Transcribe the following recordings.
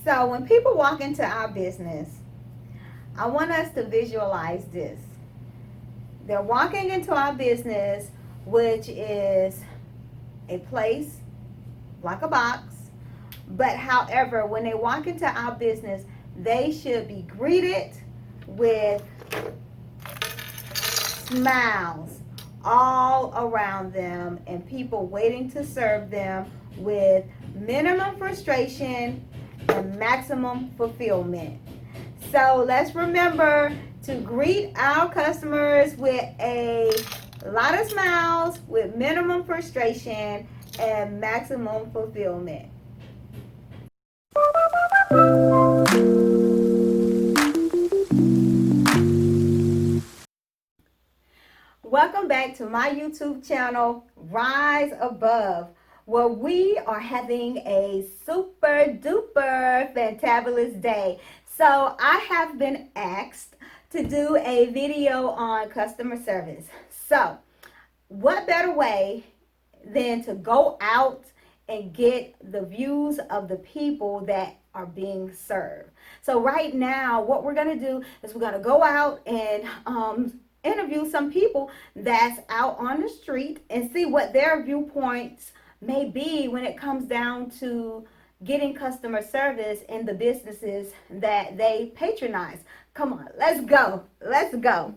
So when people walk into our business, I want us to visualize this. They're walking into our business, which is a place like a box. But however, when they walk into our business, they should be greeted with smiles all around them and people waiting to serve them with minimum frustration and maximum fulfillment. So let's remember to greet our customers with a lot of smiles, with minimum frustration and maximum fulfillment. Welcome back to my YouTube channel, Rise Above, where we are having a super duper fantabulous day. So I have been asked to do a video on customer service. So what better way than to go out and get the views of the people that are being served. So right now, what we're going to do is we're going to go out and interview some people that's out on the street and see what their viewpoints may be when it comes down to getting customer service in the businesses that they patronize. Come on, let's go. Let's go.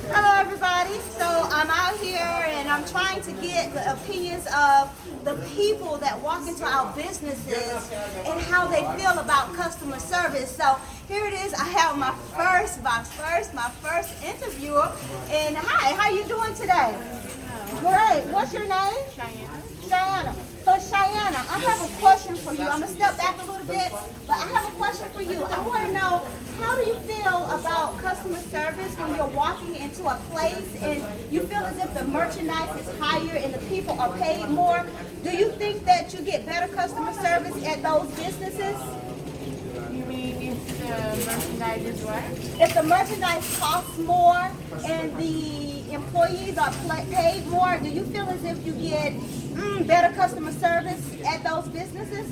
Hello everybody. So I'm out here and I'm trying to get the opinions of the people that walk into our businesses and how they feel about customer service. So here it is. I have my first interviewer. And hi, how you doing today? Great. What's your name? Cheyenne. So Cheyenne, I have a question for you. I'm going to step back a little bit, but I have a question for you. I want to know, how do you feel about customer service when you're walking into a place and you feel as if the merchandise is higher and the people are paid more? Do you think that you get better customer service at those businesses? You mean if the merchandise is what? If the merchandise costs more and the employees are paid more, do you feel as if you get better customer service at those businesses?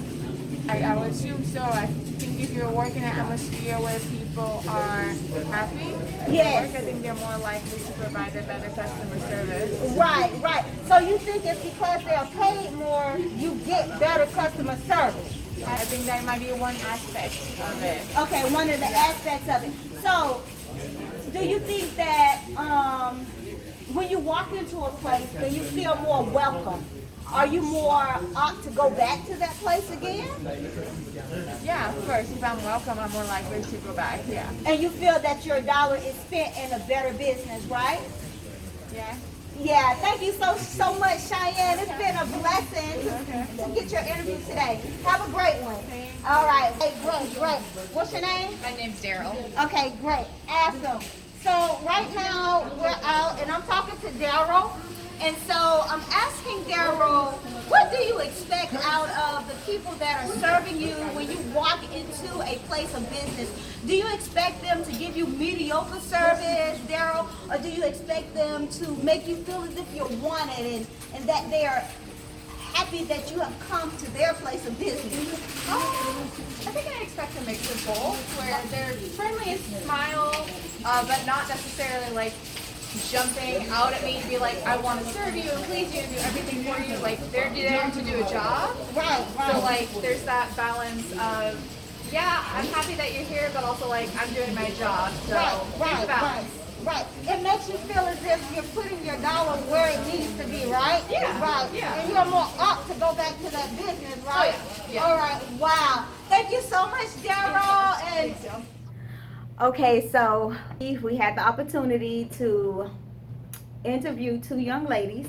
I would assume so. I think if you're working in an atmosphere where people are happy, yes, I think they're more likely to provide a better customer service. Right. So you think it's because they're paid more, you get better customer service? I think that might be one aspect of it. Okay, one of the aspects of it. So, do you think that when you walk into a place, do you feel more welcome? Are you more apt to go back to that place again? Yeah, of course. If I'm welcome, I'm more likely to go back, yeah. And you feel that your dollar is spent in a better business, right? Yeah. Yeah, thank you so much, Cheyenne. It's been a blessing to get your interview today. Have a great one. All right, great. What's your name? My name's Daryl. Okay, great. Awesome. So right now we're out and I'm talking to Daryl. And so I'm asking Daryl, what do you expect out of the people that are serving you when you walk into a place of business? Do you expect them to give you mediocre service, Daryl, or do you expect them to make you feel as if you're wanted and that they are happy that you have come to their place of business? I think I expect a mix of both, where they're friendly and smile, but not necessarily like jumping out at me to be like, I want to serve you and please you and do everything for you. Like, they're there to do a job. Right. So like, there's that balance of, yeah, I'm happy that you're here, but also like, I'm doing my job. So it's a balance. Right. It makes you feel as if you're putting your dollar where it needs to be, right? Yeah. Right. Yeah. And you're more up to go back to that business, right? Oh, yeah. All right. Wow. Thank you so much, Daryl. And okay, so we had the opportunity to interview two young ladies.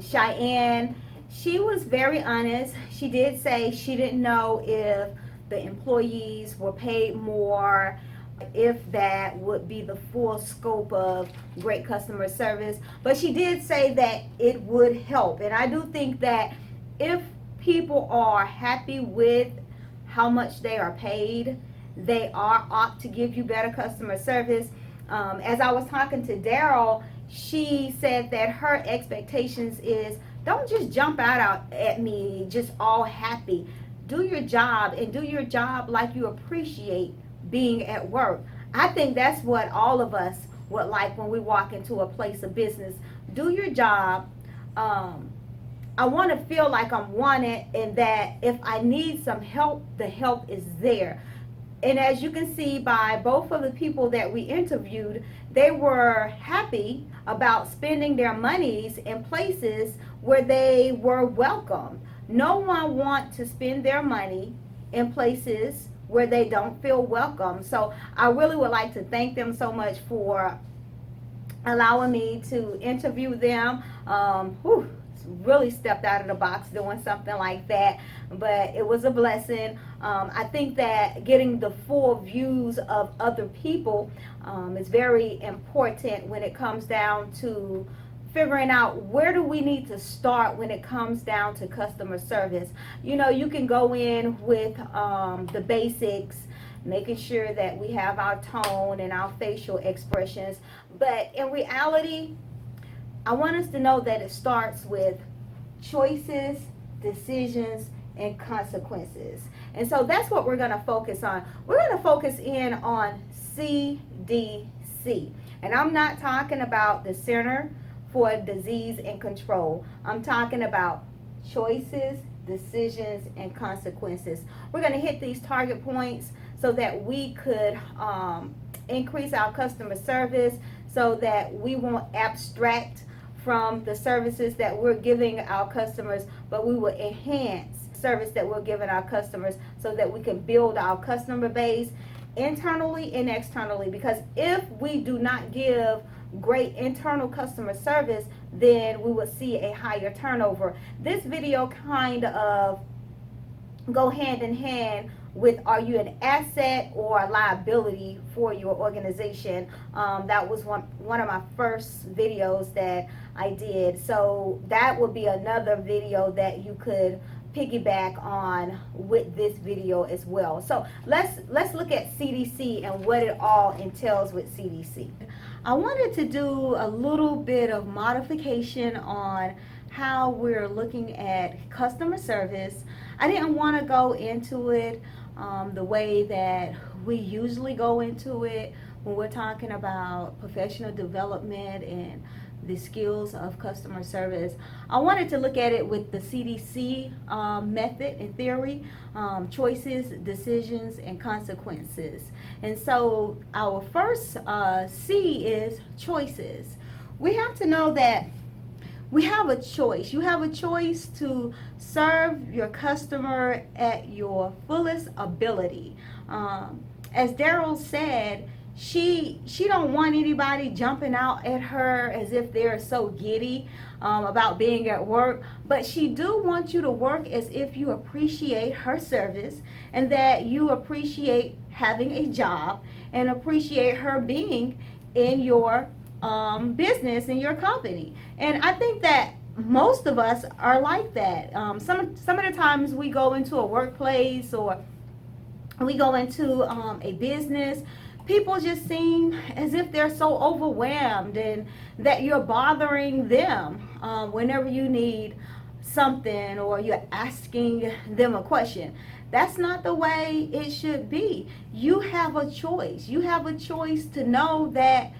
Cheyenne, she was very honest. She did say she didn't know if the employees were paid more, if that would be the full scope of great customer service, but she did say that it would help. And I do think that if people are happy with how much they are paid, they are ought to give you better customer service. As I was talking to Daryl, she said that her expectations is, don't just jump out at me just all happy. do your job and do your job like you appreciate being at work. I think that's what all of us would like when we walk into a place of business. Do your job. I want to feel like I'm wanted and that if I need some help, the help is there. And as you can see by both of the people that we interviewed, they were happy about spending their monies in places where they were welcome. No one wants to spend their money in places where they don't feel welcome. So I really would like to thank them so much for allowing me to interview them. Really stepped out of the box doing something like that, but it was a blessing. I think that getting the full views of other people is very important when it comes down to figuring out where do we need to start when it comes down to customer service. You know, you can go in with the basics, making sure that we have our tone and our facial expressions, but in reality, I want us to know that it starts with choices, decisions, and consequences. And so that's what we're going to focus on. We're going to focus in on CDC. And I'm not talking about the Center for Disease and Control. I'm talking about choices, decisions, and consequences. We're going to hit these target points so that we could increase our customer service, so that we won't abstract from the services that we're giving our customers, but we will enhance service that we're giving our customers so that we can build our customer base internally and externally. Because if we do not give great internal customer service, then we will see a higher turnover. This video kind of go hand in hand with, are you an asset or a liability for your organization? That was one of my first videos that I did. So that would be another video that you could piggyback on with this video as well. So let's look at CDC and what it all entails with CDC. I wanted to do a little bit of modification on how we're looking at customer service. I didn't want to go into it the way that we usually go into it when we're talking about professional development and the skills of customer service. I wanted to look at it with the CDC method and theory, choices, decisions, and consequences. And so our first C is choices. We have to know that we have a choice. You have a choice to serve your customer at your fullest ability. As Daryl said, she don't want anybody jumping out at her as if they're so giddy about being at work, but she do want you to work as if you appreciate her service and that you appreciate having a job and appreciate her being in your business, in your company. And I think that most of us are like that. Some of the times we go into a workplace or we go into a business, people just seem as if they're so overwhelmed and that you're bothering them whenever you need something or you're asking them a question. That's not the way it should be. You have a choice. You have a choice to know that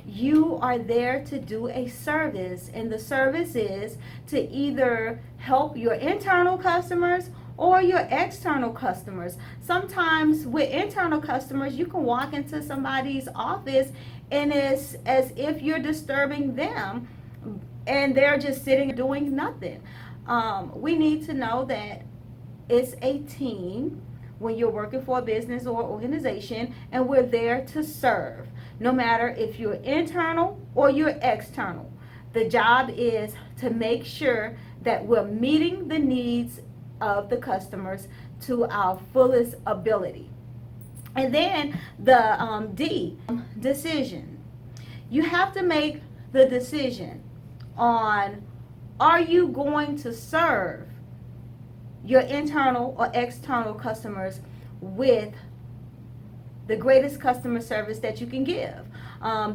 you are there to do a service, and the service is to either help your internal customers or your external customers. Sometimes with internal customers, you can walk into somebody's office and it's as if you're disturbing them and they're just sitting doing nothing. We need to know that it's a team when you're working for a business or organization, and we're there to serve. No matter if you're internal or you're external, the job is to make sure that we're meeting the needs of the customers to our fullest ability. And then the D, decision. You have to make the decision on, are you going to serve your internal or external customers with the greatest customer service that you can give.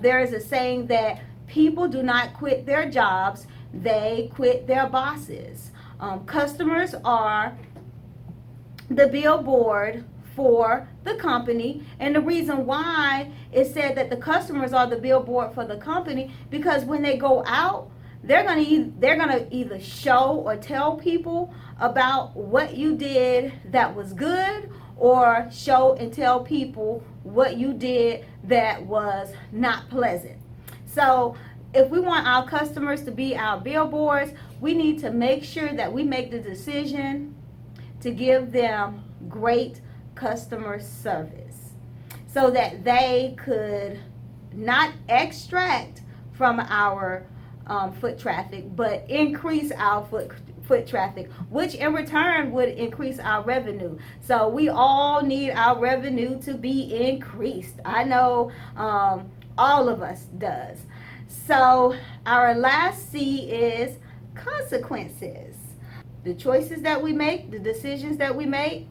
There is a saying that people do not quit their jobs, they quit their bosses. Customers are the billboard for the company. And the reason why it said that the customers are the billboard for the company, because when they go out, they're gonna either show or tell people about what you did that was good, or show and tell people what you did that was not pleasant. So if we want our customers to be our billboards, we need to make sure that we make the decision to give them great customer service so that they could not extract from our foot traffic, but increase our foot traffic, which in return would increase our revenue. So we all need our revenue to be increased. I know all of us does. So our last C is consequences. The choices that we make, the decisions that we make,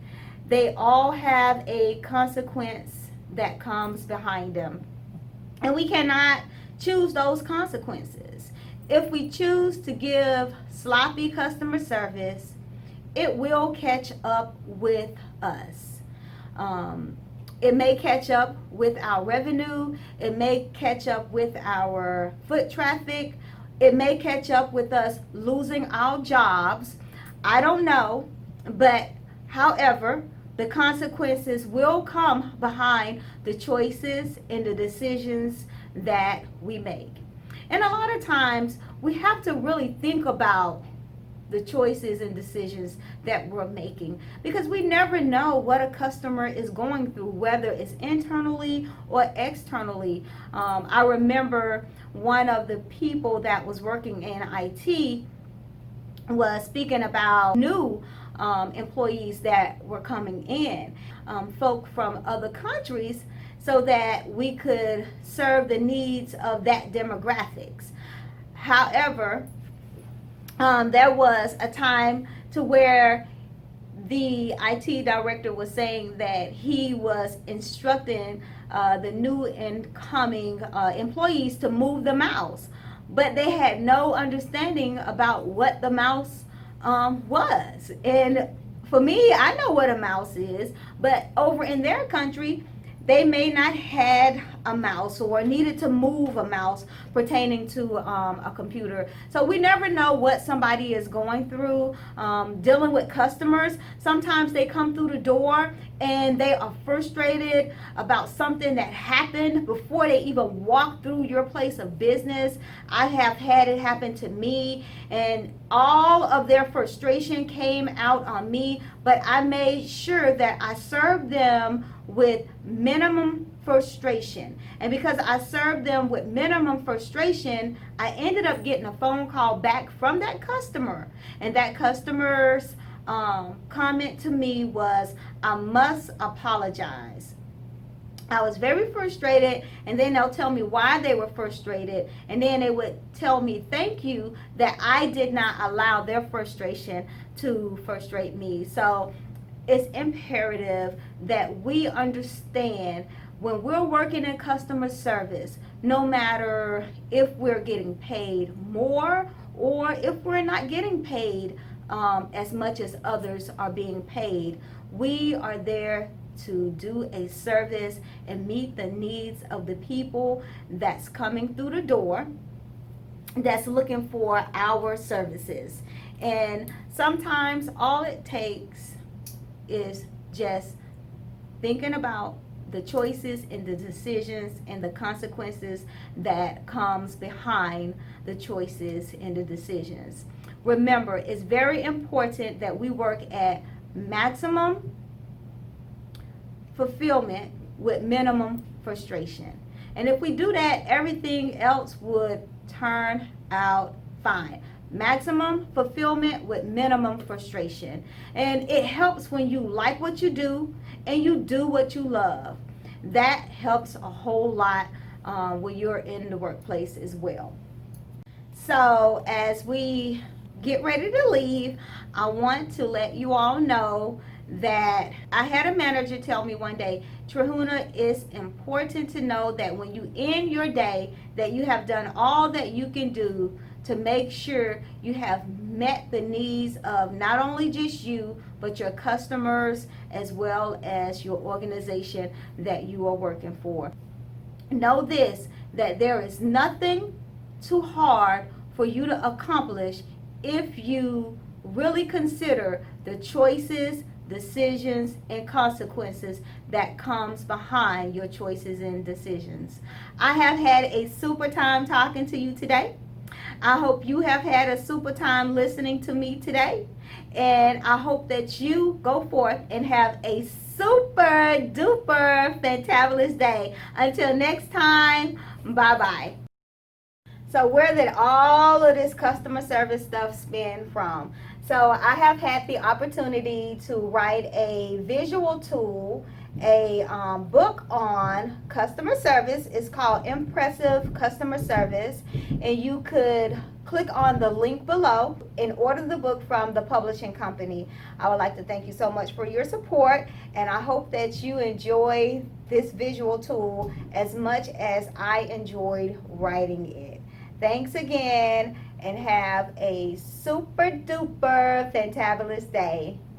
they all have a consequence that comes behind them. And we cannot choose those consequences. If we choose to give sloppy customer service, it will catch up with us. It may catch up with our revenue. It may catch up with our foot traffic. It may catch up with us losing our jobs. I don't know, but however, the consequences will come behind the choices and the decisions that we make. And a lot of times we have to really think about the choices and decisions that we're making, because we never know what a customer is going through, whether it's internally or externally. I remember one of the people that was working in IT was speaking about new employees that were coming in, folk from other countries, so that we could serve the needs of that demographics. However, there was a time to where the IT director was saying that he was instructing the new incoming employees to move the mouse, but they had no understanding about what the mouse was. And for me, I know what a mouse is, but over in their country, they may not had a mouse or needed to move a mouse pertaining to a computer. So we never know what somebody is going through dealing with customers. Sometimes they come through the door and they are frustrated about something that happened before they even walk through your place of business. I have had it happen to me, and all of their frustration came out on me, but I made sure that I served them with minimum frustration. And because I served them with minimum frustration, I ended up getting a phone call back from that customer. And that customer's comment to me was, "I must apologize. I was very frustrated," and then they'll tell me why they were frustrated, and then they would tell me thank you that I did not allow their frustration to frustrate me. So it's imperative that we understand when we're working in customer service, no matter if we're getting paid more or if we're not getting paid as much as others are being paid, we are there to do a service and meet the needs of the people that's coming through the door, that's looking for our services. And sometimes all it takes is just thinking about the choices and the decisions and the consequences that comes behind the choices and the decisions. Remember, it's very important that we work at maximum fulfillment with minimum frustration. And if we do that, everything else would turn out fine. Maximum fulfillment with minimum frustration. And it helps when you like what you do and you do what you love. That helps a whole lot when you're in the workplace as well. So as we get ready to leave, I want to let you all know that I had a manager tell me one day, Trahuna, it's important to know that when you end your day, that you have done all that you can do to make sure you have met the needs of not only just you, but your customers as well as your organization that you are working for. Know this, that there is nothing too hard for you to accomplish if you really consider the choices, decisions, and consequences that comes behind your choices and decisions. I have had a super time talking to you today. I hope you have had a super time listening to me today. And I hope that you go forth and have a super duper fantabulous day. Until next time, bye bye. So where did all of this customer service stuff spin from? So I have had the opportunity to write a visual tool, a book on customer service. It's called Impressive Customer Service, and you could click on the link below and order the book from the publishing company. I would like to thank you so much for your support, and I hope that you enjoy this visual tool as much as I enjoyed writing it. Thanks again, and have a super duper fantabulous day.